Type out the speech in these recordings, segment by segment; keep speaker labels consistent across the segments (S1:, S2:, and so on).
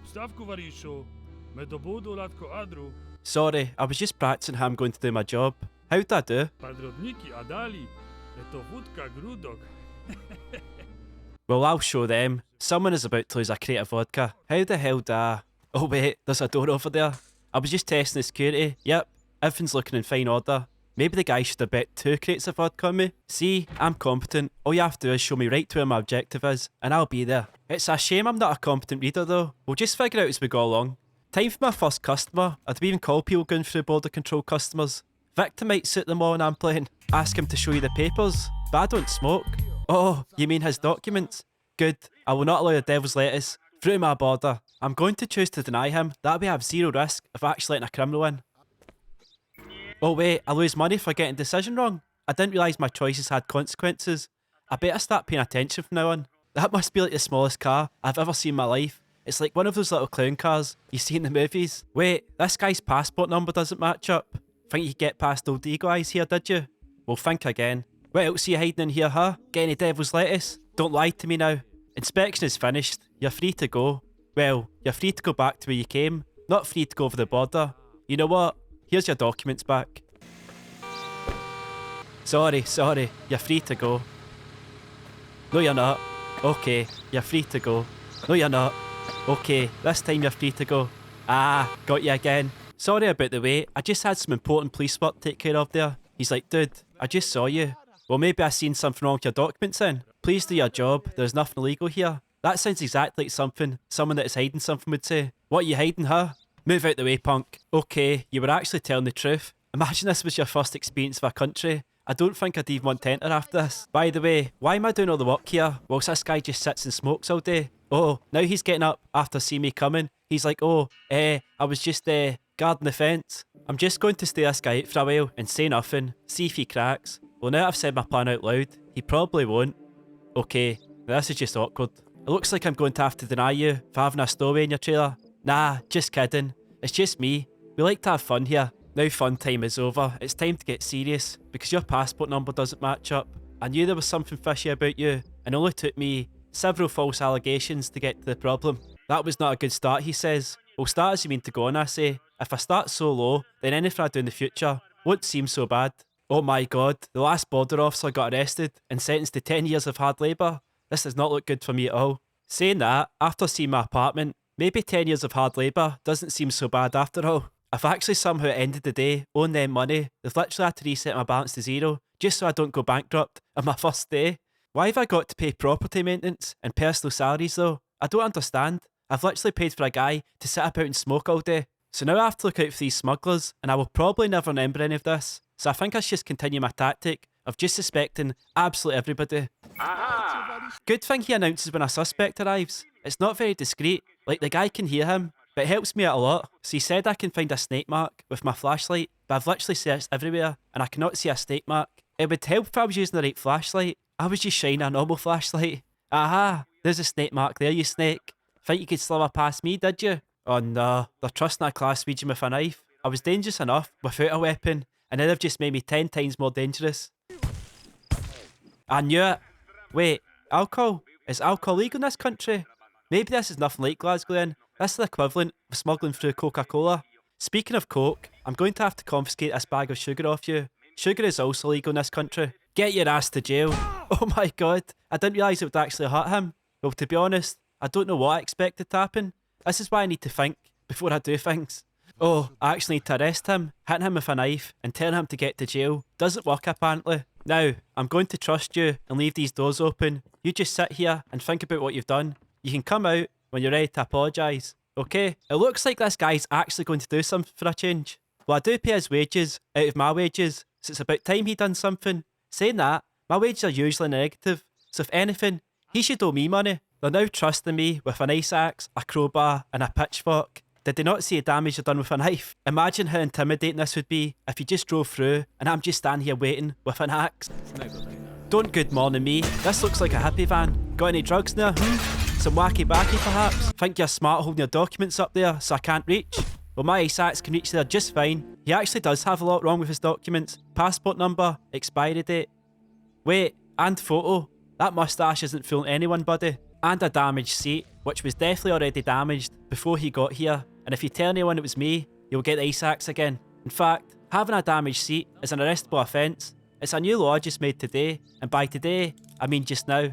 S1: Вставку варишо. Ме добуду латко адру.
S2: Sorry, I was just practicing how I'm going to do my job. How'd I do?
S1: Подробники адали. Это вудка грудок.
S2: Well, I'll show them. Someone is about to lose a crate of vodka. How the hell do I... Oh wait, there's a door over there. I was just testing the security. Yep, everything's looking in fine order. Maybe the guy should have bet 2 crates of vodka on me. See, I'm competent. All you have to do is show me right to where my objective is, and I'll be there. It's a shame I'm not a competent reader though. We'll just figure out as we go along. Time for my first customer. Or do we even call people going through border control customers? Victor might suit them all when I'm playing. Ask him to show you the papers. But I don't smoke. Oh, you mean his documents? Good. I will not allow the devil's lettuce through my border. I'm going to choose to deny him. That way I have zero risk of actually letting a criminal in. Oh wait, I lose money for getting decision wrong. I didn't realise my choices had consequences. I better start paying attention from now on. That must be like the smallest car I've ever seen in my life. It's like one of those little clown cars you see in the movies. Wait, this guy's passport number doesn't match up. Think you get past old Eagle Eyes here, did you? Well, think again. What else are you hiding in here, huh? Get any devil's lettuce? Don't lie to me now. Inspection is finished. You're free to go. Well, you're free to go back to where you came. Not free to go over the border. You know what? Here's your documents back. Sorry. You're free to go. No, you're not. Okay, you're free to go. No, you're not. Okay, this time you're free to go. Ah, got you again. Sorry about the wait. I just had some important police work to take care of there. He's like, dude, I just saw you. Well, maybe I seen something wrong with your documents then. Please do your job. There's nothing illegal here. That sounds exactly like something someone that is hiding something would say. What are you hiding, huh? Move out the way, punk. Okay, you were actually telling the truth. Imagine this was your first experience of a country. I don't think I'd even want to enter after this. By the way, why am I doing all the work here whilst this guy just sits and smokes all day? Oh, now he's getting up after seeing me coming. He's like, I was just guarding the fence. I'm just going to stay this guy out for a while and say nothing, see if he cracks. Well, now I've said my plan out loud, he probably won't. Okay, now this is just awkward. It looks like I'm going to have to deny you for having a stowaway in your trailer. Nah, just kidding. It's just me. We like to have fun here. Now fun time is over. It's time to get serious because your passport number doesn't match up. I knew there was something fishy about you and it only took me several false allegations to get to the problem. That was not a good start, he says. Well, start as you mean to go on, I say. If I start so low, then anything I do in the future won't seem so bad. Oh my god, the last border officer got arrested and sentenced to 10 years of hard labour. This does not look good for me at all. Saying that, after seeing my apartment, maybe 10 years of hard labour doesn't seem so bad after all. I've actually somehow ended the day owing them money. They've literally had to reset my balance to zero just so I don't go bankrupt on my first day. Why have I got to pay property maintenance and personal salaries though? I don't understand. I've literally paid for a guy to sit about and smoke all day. So now I have to look out for these smugglers and I will probably never remember any of this. So I think I should just continue my tactic of just suspecting absolutely everybody. Aha! Good thing he announces when a suspect arrives. It's not very discreet, like the guy can hear him, but it helps me out a lot. So he said I can find a snake mark with my flashlight, but I've literally searched everywhere and I cannot see a snake mark. It would help if I was using the right flashlight. I was just shining a normal flashlight. Aha! There's a snake mark there, you snake. Think you could slither past me, did you? Oh no, they're trusting a class Norwegian with a knife. I was dangerous enough without a weapon, and now they've just made me 10 times more dangerous. I knew it. Wait, alcohol? Is alcohol legal in this country? Maybe this is nothing like Glasgow then. This is the equivalent of smuggling through Coca-Cola. Speaking of Coke, I'm going to have to confiscate this bag of sugar off you. Sugar is also legal in this country. Get your ass to jail. Oh my god, I didn't realise it would actually hurt him. Well, to be honest, I don't know what I expected to happen. This is why I need to think before I do things. Oh, I actually need to arrest him, hitting him with a knife and telling him to get to jail. Doesn't work apparently. Now, I'm going to trust you and leave these doors open. You just sit here and think about what you've done. You can come out when you're ready to apologise. Okay? It looks like this guy's actually going to do something for a change. Well, I do pay his wages out of my wages, so it's about time he done something. Saying that, my wages are usually negative, so if anything, he should owe me money. They're now trusting me with an ice axe, a crowbar and a pitchfork. Did they not see the damage you've done with a knife? Imagine how intimidating this would be if you just drove through and I'm just standing here waiting with an axe. Don't good morning me. This looks like a hippie van. Got any drugs there? Some wacky backy perhaps? Think you're smart holding your documents up there so I can't reach? Well, my ice axe can reach there just fine. He actually does have a lot wrong with his documents. Passport number, expiry date. Wait, and photo. That moustache isn't fooling anyone, buddy. And a damaged seat. which was definitely already damaged before he got here, and if you tell anyone it was me, you'll get the ice axe again. In fact, having a damaged seat is an arrestable offence. It's a new law just made today, and by today, I mean just now.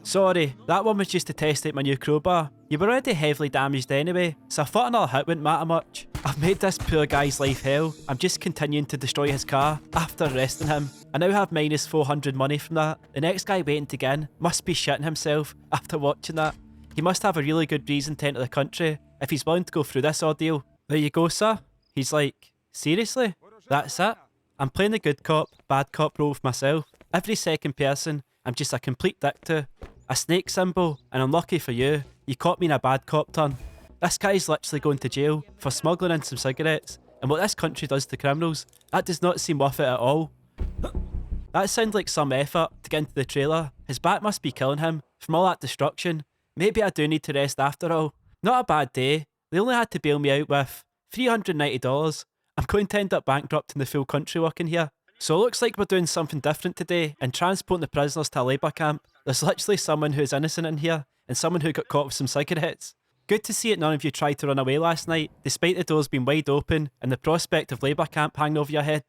S2: Sorry, that one was just to test out my new crowbar. You were already heavily damaged anyway, so I thought another hit wouldn't matter much. I've made this poor guy's life hell. I'm just continuing to destroy his car after arresting him. I now have minus 400 money from that. The next guy waiting to get in must be shitting himself after watching that. He must have a really good reason to enter the country if he's willing to go through this ordeal. There you go, sir. He's like, seriously? That's it? I'm playing the good cop, bad cop role with myself. Every second person, I'm just a complete dick to. A snake symbol, and unlucky for you, you caught me in a bad cop turn. This guy's literally going to jail for smuggling in some cigarettes, and what this country does to criminals, that does not seem worth it at all. That sounds like some effort to get into the trailer. His back must be killing him from all that destruction. Maybe I do need to rest after all. Not a bad day. They only had to bail me out with $390. I'm going to end up bankrupting the full country working here. So it looks like we're doing something different today and transporting the prisoners to a labour camp. There's literally someone who's innocent in here and someone who got caught with some cigarettes. Good to see that none of you tried to run away last night, despite the doors being wide open and the prospect of labour camp hanging over your head.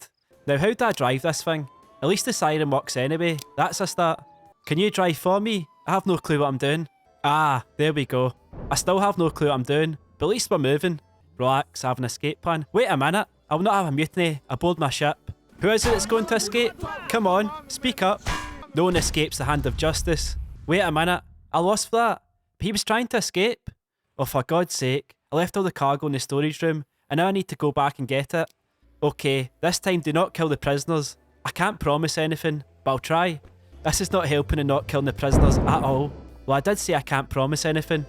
S2: Now how do I drive this thing? At least the siren works anyway, that's a start. Can you drive for me? I have no clue what I'm doing. Ah, there we go. I still have no clue what I'm doing, but at least we're moving. Relax, I have an escape plan. Wait a minute, I will not have a mutiny aboard my ship. Who is it that's going to escape? Come on, speak up. No one escapes the hand of justice. Wait a minute, I lost that. But he was trying to escape. Oh, for God's sake, I left all the cargo in the storage room, and now I need to go back and get it. Okay, this time do not kill the prisoners. I can't promise anything, but I'll try. This is not helping in not killing the prisoners at all. Well, I did say I can't promise anything.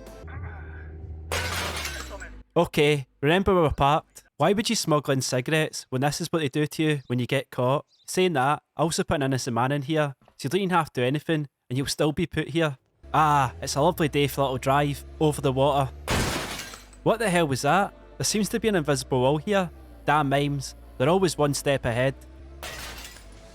S2: Okay, remember where we're parked. Why would you smuggle in cigarettes when this is what they do to you when you get caught? Saying that, I also put an innocent man in here, so you don't even have to do anything, and you'll still be put here. Ah, it's a lovely day for a little drive over the water. What the hell was that? There seems to be an invisible wall here. Damn mimes, they're always one step ahead.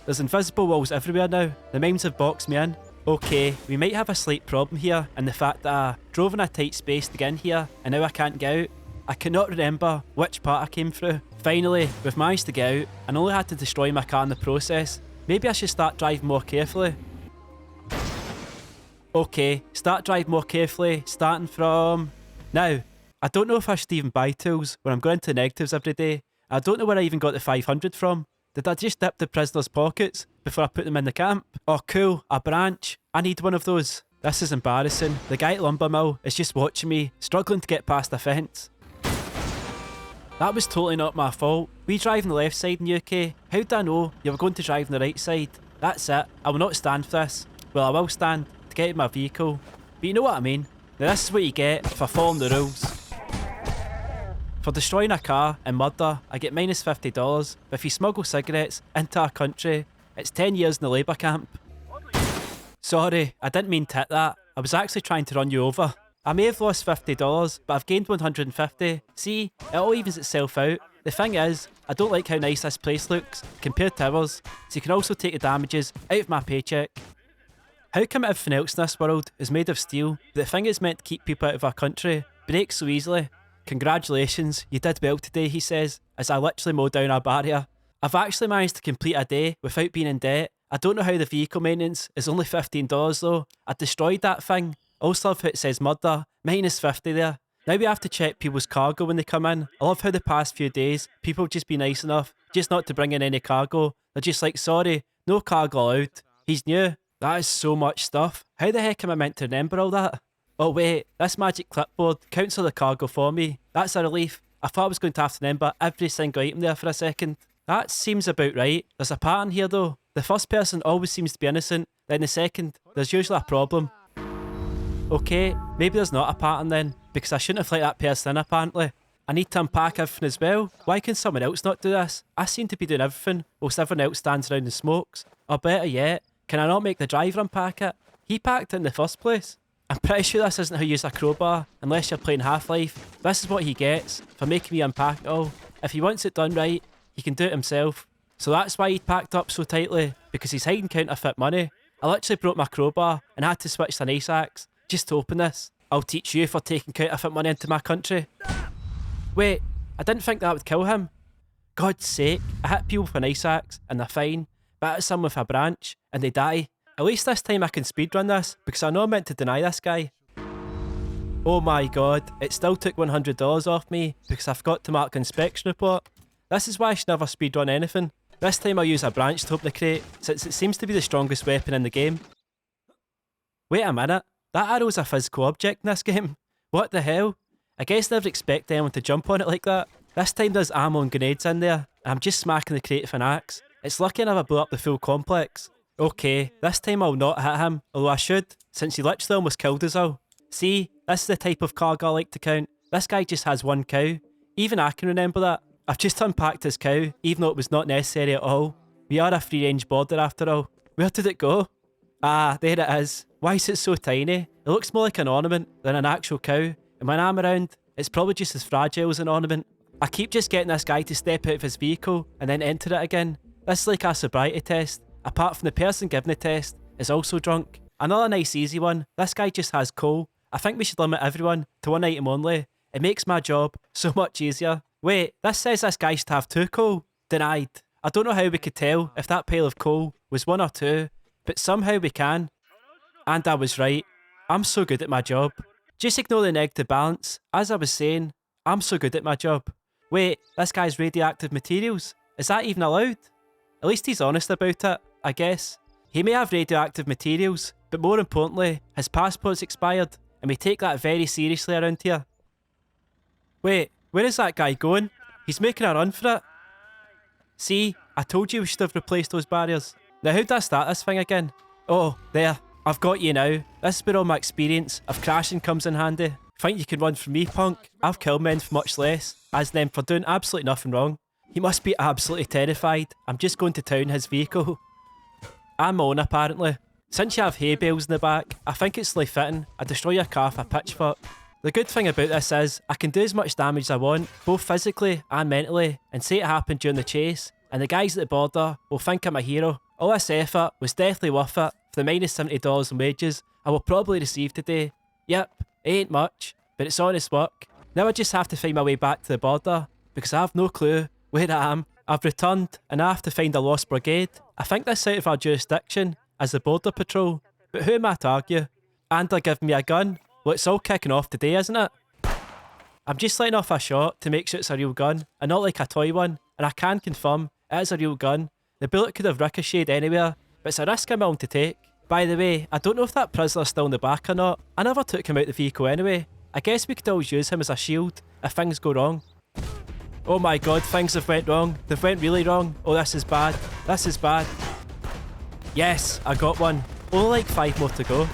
S2: There's invisible walls everywhere now. The mimes have boxed me in. Okay, we might have a slight problem here in the fact that I drove in a tight space to get in here, and now I can't get out. I cannot remember which part I came through. Finally, we've managed to get out and only had to destroy my car in the process. Maybe I should start driving more carefully. Okay, start driving more carefully, starting from now. I don't know if I should even buy tools when I'm going into negatives every day. I don't know where I even got the 500 from. Did I just dip the prisoners' pockets before I put them in the camp? Oh cool, a branch. I need one of those. This is embarrassing. The guy at Lumber Mill is just watching me, struggling to get past the fence. That was totally not my fault. We drive on the left side in UK. How did I know you were going to drive on the right side? That's it. I will not stand for this. Well, I will stand to get out of my vehicle. But you know what I mean. Now this is what you get for following the rules. For destroying a car and murder, I get minus $50. But if you smuggle cigarettes into our country, it's 10 years in the labour camp. Sorry, I didn't mean to hit that. I was actually trying to run you over. I may have lost $50, but I've gained 150. See, it all evens itself out. The thing is, I don't like how nice this place looks compared to ours, so you can also take the damages out of my paycheck. How come everything else in this world is made of steel, but the thing is meant to keep people out of our country breaks so easily? Congratulations, you did well today, he says, as I literally mow down our barrier. I've actually managed to complete a day without being in debt. I don't know how the vehicle maintenance is only $15 though. I destroyed that thing. Also love how it says murder, minus 50 there. Now we have to check people's cargo when they come in. I love how the past few days, people have just been nice enough just not to bring in any cargo. They're just like, sorry, no cargo allowed. He's new. That is so much stuff. How the heck am I meant to remember all that? Oh wait, this magic clipboard counts all the cargo for me. That's a relief. I thought I was going to have to remember every single item there for a second. That seems about right. There's a pattern here though. The first person always seems to be innocent, then the second, there's usually a problem. Okay, maybe there's not a pattern then, because I shouldn't have let that person in apparently. I need to unpack everything as well. Why can someone else not do this? I seem to be doing everything, whilst everyone else stands around and smokes. Or better yet, can I not make the driver unpack it? He packed it in the first place. I'm pretty sure this isn't how you use a crowbar, unless you're playing Half-Life. This is what he gets for making me unpack it all. If he wants it done right, he can do it himself. So that's why he'd packed up so tightly, because he's hiding counterfeit money. I literally broke my crowbar and had to switch to an ice axe just to open this. I'll teach you for taking counterfeit money into my country. Wait, I didn't think that would kill him. God's sake, I hit people with an ice axe and they're fine, but I hit some with a branch and they die. At least this time I can speedrun this, because I know I'm meant to deny this guy. Oh my god, it still took $100 off me, because I forgot to mark the inspection report. This is why I should never speedrun anything. This time I'll use a branch to open the crate, since it seems to be the strongest weapon in the game. Wait a minute, that arrow's a physical object in this game. What the hell? I guess I never expect anyone to jump on it like that. This time there's ammo and grenades in there, and I'm just smacking the crate with an axe. It's lucky I never blew up the full complex. Okay, this time I'll not hit him, although I should, since he literally almost killed us all. See, this is the type of cargo I like to count. This guy just has one cow. Even I can remember that. I've just unpacked his cow, even though it was not necessary at all. We are a free-range border after all. Where did it go? Ah, there it is. Why is it so tiny? It looks more like an ornament than an actual cow, and when I'm around, it's probably just as fragile as an ornament. I keep just getting this guy to step out of his vehicle and then enter it again. This is like a sobriety test. Apart from the person giving the test is also drunk. Another nice easy one, this guy just has coal. I think we should limit everyone to one item only. It makes my job so much easier. Wait, this says this guy should have 2 coal. Denied. I don't know how we could tell if that pile of coal was 1 or 2, but somehow we can. And I was right. I'm so good at my job. Just ignore the negative balance. As I was saying, I'm so good at my job. Wait, this guy's radioactive materials. Is that even allowed? At least he's honest about it, I guess. He may have radioactive materials, but more importantly, his passport's expired, and we take that very seriously around here. Wait, where is that guy going? He's making a run for it. See, I told you we should have replaced those barriers. Now how do I start this thing again? Oh, there. I've got you now. This is where all my experience of crashing comes in handy. Think you can run from me, punk? I've killed men for much less, as them for doing absolutely nothing wrong. He must be absolutely terrified. I'm just going to town his vehicle. I'm on apparently. Since you have hay bales in the back, I think it's only fitting I destroy your car with a pitchfork. The good thing about this is, I can do as much damage as I want, both physically and mentally, and say it happened during the chase, and the guys at the border will think I'm a hero. All this effort was definitely worth it for the minus $70 in wages I will probably receive today. Yep, it ain't much, but it's honest work. Now I just have to find my way back to the border, because I have no clue where I am. I've returned, and I have to find a lost brigade. I think this is out of our jurisdiction, as the border patrol, but who am I to argue? And they're giving me a gun. Well, it's all kicking off today, isn't it? I'm just letting off a shot to make sure it's a real gun, and not like a toy one, and I can confirm it is a real gun. The bullet could have ricocheted anywhere, but it's a risk I'm willing to take. By the way, I don't know if that prisoner's still in the back or not. I never took him out the vehicle anyway. I guess we could always use him as a shield if things go wrong. Oh my god, things have went wrong. They've went really wrong. Oh, this is bad. This is bad. Yes, I got one. Only like 5 more to go.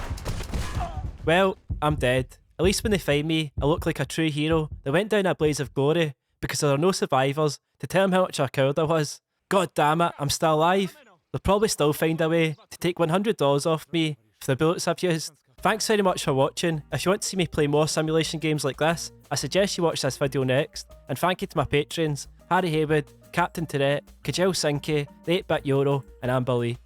S2: Well, I'm dead. At least when they find me, I look like a true hero that went down a blaze of glory because there are no survivors to tell them how much of a coward I was. God damn it, I'm still alive. They'll probably still find a way to take $100 off me for the bullets I've used. Thanks very much for watching. If you want to see me play more simulation games like this, I suggest you watch this video next. And thank you to my patrons, Harry Haywood, Captain Tourette, Kajal Sinke, The 8-Bit Euro, and Amber Lee.